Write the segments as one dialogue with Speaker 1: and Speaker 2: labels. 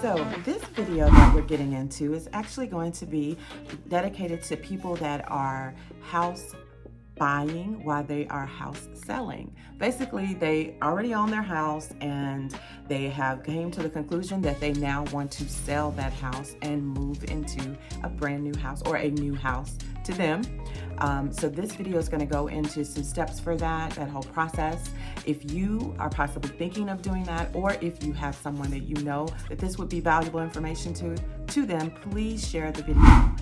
Speaker 1: So this video that we're getting into is actually going to be dedicated to people that are house buying while they are house selling. Basically, they already own their house and they have came to the conclusion that they now want to sell that house and move into a brand new house or a new house to them. So this video is going to go into some steps for that whole process. If you are possibly thinking of doing that, or if you have someone that you know that this would be valuable information to them, please share the video.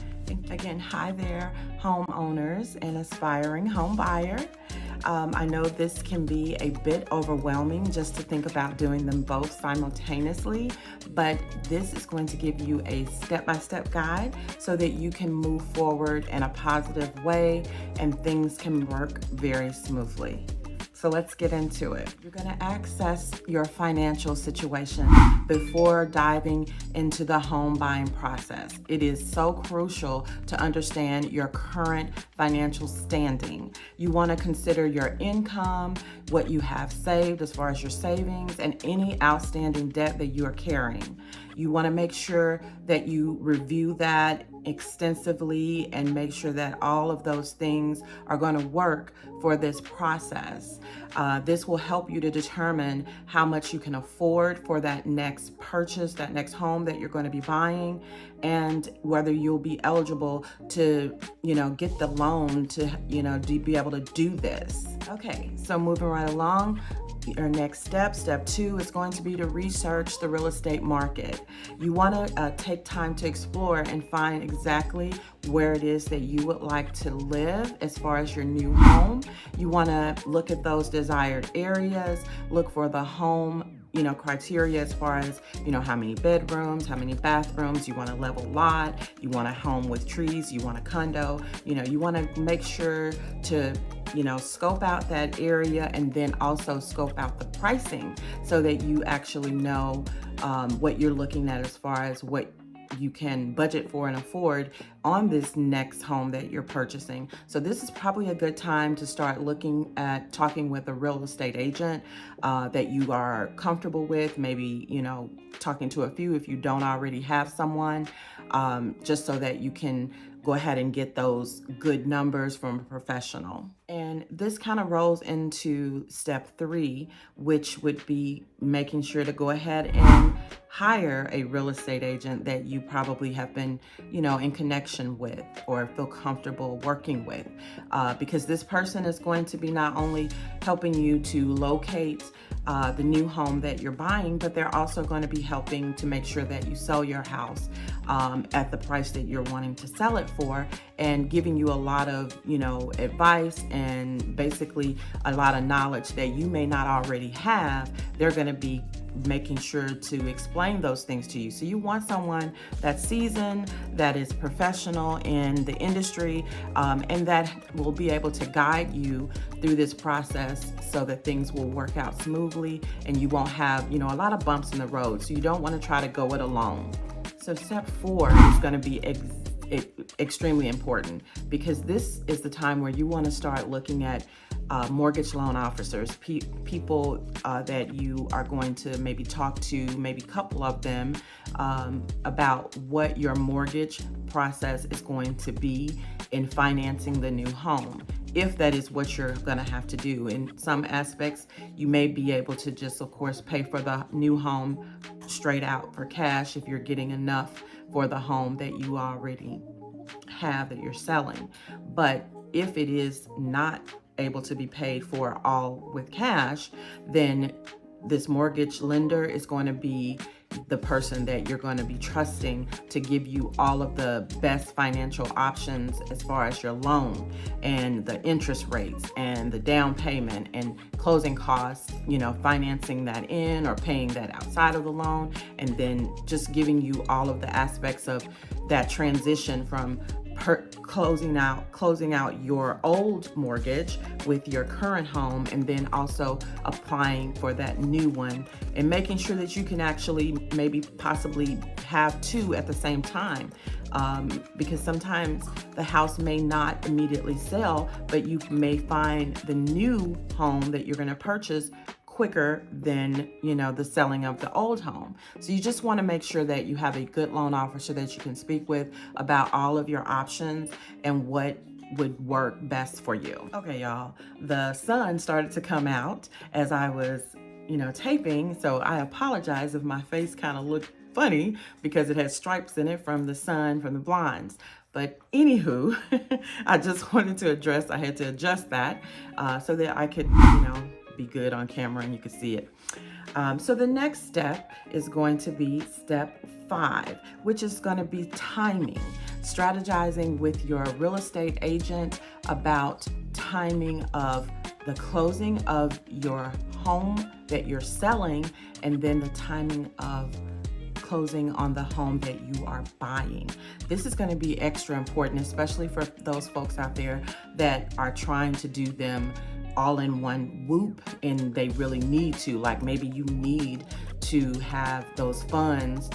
Speaker 1: Again, hi there, homeowners and aspiring home buyer. I know this can be a bit overwhelming just to think about doing them both simultaneously, but this is going to give you a step-by-step guide so that you can move forward in a positive way and things can work very smoothly. So let's get into it. You're going to access your financial situation before diving into the home buying process. It is so crucial to understand your current financial standing. You want to consider your income, what you have saved as far as your savings, and any outstanding debt that you are carrying. You want to make sure that you review that extensively and make sure that all of those things are going to work for this process. This will help you to determine how much you can afford for that next purchase, that next home that you're going to be buying, and whether you'll be eligible to, get the loan to, be able to do this. Okay, so moving right along. Your next step 2, is going to be to research the real estate market. You want to take time to explore and find exactly where it is that you would like to live as far as your new home. You want to look at those desired areas, look for the home criteria as far as, how many bedrooms, how many bathrooms, you want a level lot, you want a home with trees, you want a condo, you want to make sure to, scope out that area and then also scope out the pricing so that you actually know what you're looking at as far as what you can budget for and afford on this next home that you're purchasing. So this is probably a good time to start looking at talking with a real estate agent that you are comfortable with, maybe, talking to a few if you don't already have someone, just so that you can go ahead and get those good numbers from a professional. And this kind of rolls into step 3, which would be making sure to go ahead and hire a real estate agent that you probably have been, in connection with or feel comfortable working with, because this person is going to be not only helping you to locate the new home that you're buying, but they're also going to be helping to make sure that you sell your house at the price that you're wanting to sell it for, and giving you a lot of, advice and basically a lot of knowledge that you may not already have. They're going to be making sure to explain those things to you. So you want someone that's seasoned, that is professional in the industry, and that will be able to guide you through this process so that things will work out smoothly and you won't have, a lot of bumps in the road. So you don't want to try to go it alone. So step 4 is going to be extremely important, because this is the time where you want to start looking at mortgage loan officers, people that you are going to maybe talk to, maybe a couple of them, about what your mortgage process is going to be in financing the new home, if that is what you're going to have to do. In some aspects, you may be able to just, of course, pay for the new home straight out for cash if you're getting enough for the home that you already have that you're selling. But if it is not able to be paid for all with cash, then this mortgage lender is going to be the person that you're going to be trusting to give you all of the best financial options as far as your loan and the interest rates and the down payment and closing costs, financing that in or paying that outside of the loan, and then just giving you all of the aspects of that transition from closing out your old mortgage with your current home, and then also applying for that new one, and making sure that you can actually maybe possibly have 2 at the same time, because sometimes the house may not immediately sell, but you may find the new home that you're going to purchase quicker than, the selling of the old home. So you just want to make sure that you have a good loan officer that you can speak with about all of your options and what would work best for you. Okay, y'all, the sun started to come out as I was, taping. So I apologize if my face kind of looked funny because it had stripes in it from the sun, from the blinds. But anywho, I just wanted to I had to adjust that so that I could, be good on camera and you could see it. So the next step is going to be step 5, which is going to be timing, strategizing with your real estate agent about timing of the closing of your home that you're selling, and then the timing of closing on the home that you are buying. This is going to be extra important, especially for those folks out there that are trying to do them all in one whoop and they really need to. Like maybe you need to have those funds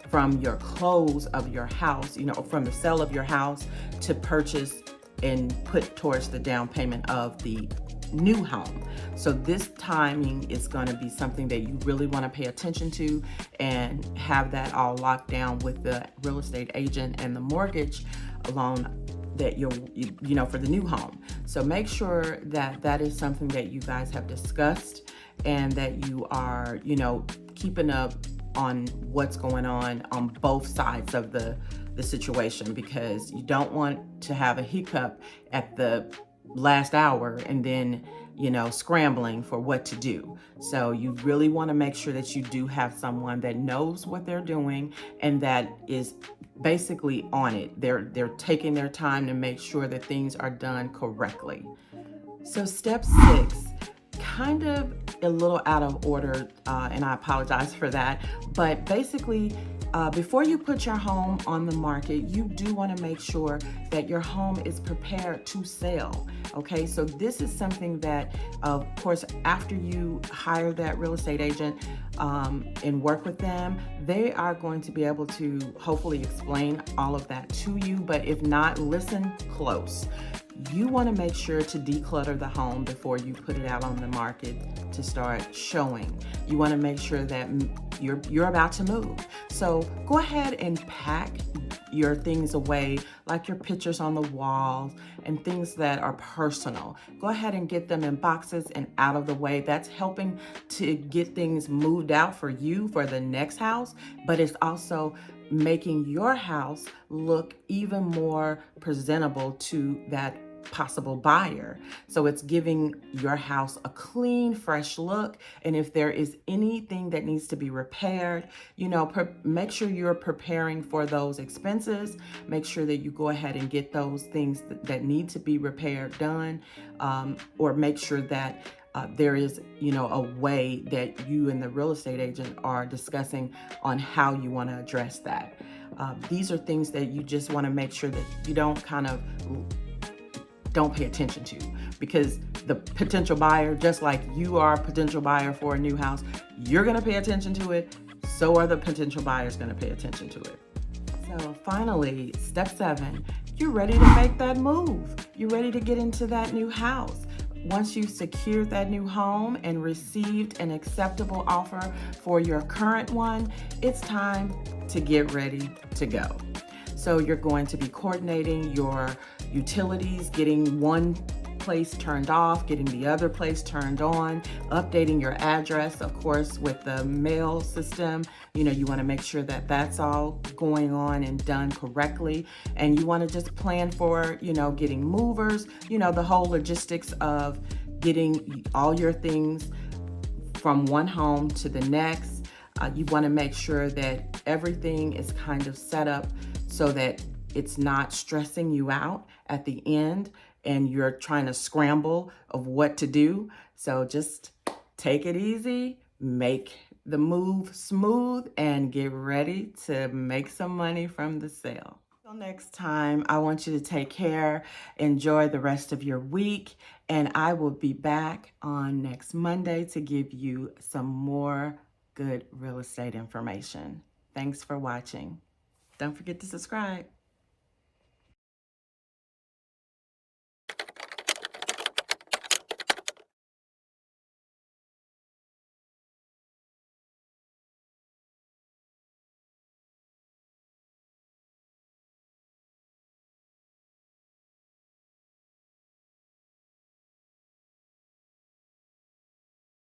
Speaker 1: from your close of your house, from the sale of your house to purchase and put towards the down payment of the new home. So this timing is going to be something that you really want to pay attention to and have that all locked down with the real estate agent and the mortgage loan that you're, for the new home. So make sure that that is something that you guys have discussed and that you are, keeping up on what's going on both sides of the situation, because you don't want to have a hiccup at the last hour and then, scrambling for what to do. So you really want to make sure that you do have someone that knows what they're doing and that is basically on it. They're taking their time to make sure that things are done correctly. So step 6, kind of a little out of order, and I apologize for that, but basically, before you put your home on the market, you do want to make sure that your home is prepared to sell. Okay, so this is something that, of course, after you hire that real estate agent and work with them, they are going to be able to hopefully explain all of that to you. But if not, listen close. You want to make sure to declutter the home before you put it out on the market to start showing. You want to make sure that you're about to move. So go ahead and pack your things away, like your pictures on the walls and things that are personal. Go ahead and get them in boxes and out of the way. That's helping to get things moved out for you for the next house, but it's also making your house look even more presentable to that possible buyer. So it's giving your house a clean, fresh look. And if there is anything that needs to be repaired, make sure you're preparing for those expenses. Make sure that you go ahead and get those things that need to be repaired done, or make sure that there is, a way that you and the real estate agent are discussing on how you want to address that. These are things that you just want to make sure that you don't pay attention to, because the potential buyer, just like you are a potential buyer for a new house, you're going to pay attention to it. So are the potential buyers going to pay attention to it. So finally, step 7, you're ready to make that move. You're ready to get into that new house. Once you've secured that new home and received an acceptable offer for your current one, it's time to get ready to go. So you're going to be coordinating your utilities, getting one place turned off, getting the other place turned on, updating your address, of course, with the mail system. You want to make sure that that's all going on and done correctly. And you want to just plan for, getting movers, the whole logistics of getting all your things from one home to the next. You want to make sure that everything is kind of set up so that it's not stressing you out at the end and you're trying to scramble of what to do. So just take it easy, make the move smooth, and get ready to make some money from the sale. Until next time, I want you to take care, enjoy the rest of your week, and I will be back on next Monday to give you some more good real estate information. Thanks for watching. Don't forget to subscribe.